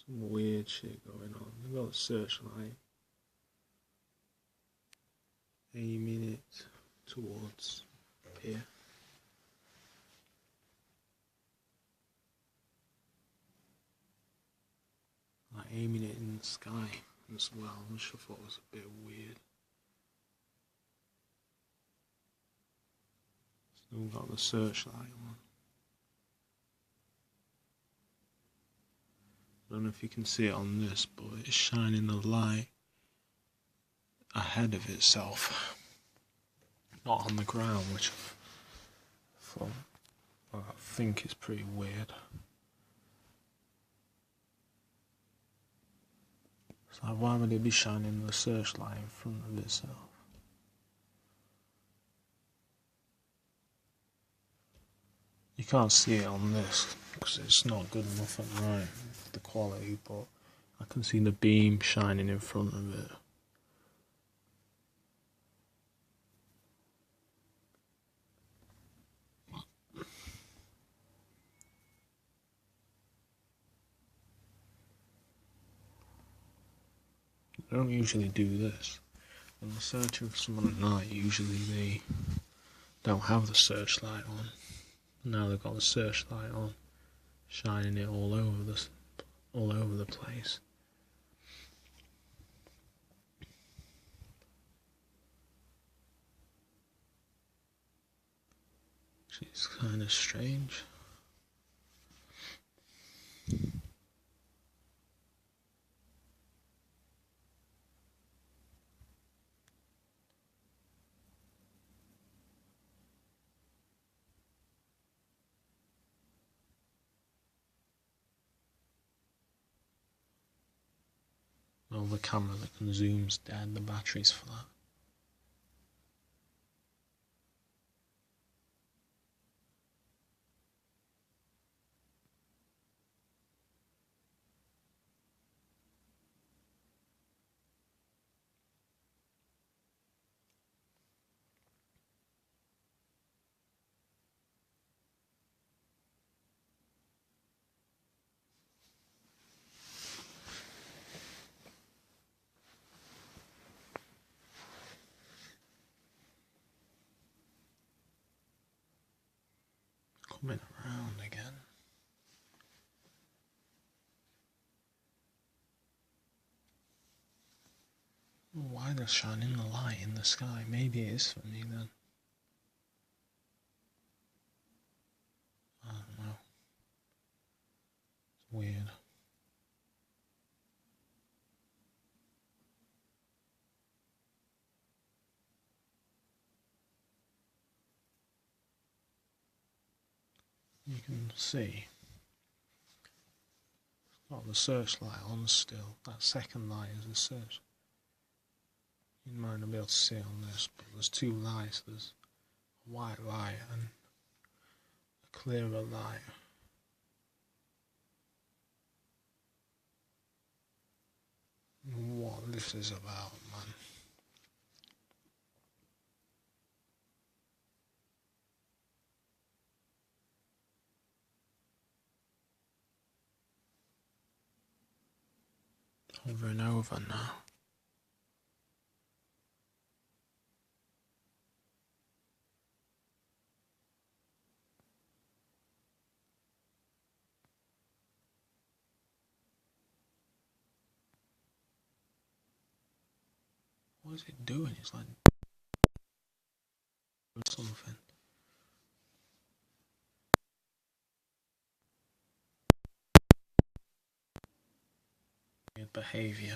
Some weird shit going on. They've got a searchlight aiming it towards here. Like aiming it in the sky as well, which I thought was a bit weird. Still got the searchlight on. I don't know if you can see it on this, but it's shining the light ahead of itself, not on the ground, which I think is pretty weird. So why would it be shining the searchlight in front of itself? You can't see it on this because it's not good enough at night, the quality, but I can see the beam shining in front of it. They don't usually do this. When they're searching for someone at night, usually they don't have the searchlight on. Now they've got the searchlight on, shining it all over the place. Which is kind of strange. Well, the camera that can zoom's dead, the battery's flat. Coming around again. Why they're shining the light in the sky? Maybe it is for me then. I don't know. It's weird. You can see it's got the searchlight on still. That second light is the search. You might not be able to see on this, but there's two lights. There's a white light and a clearer light. What this is about, man. Over and over now. What is it doing? It's like something. Weird behaviour.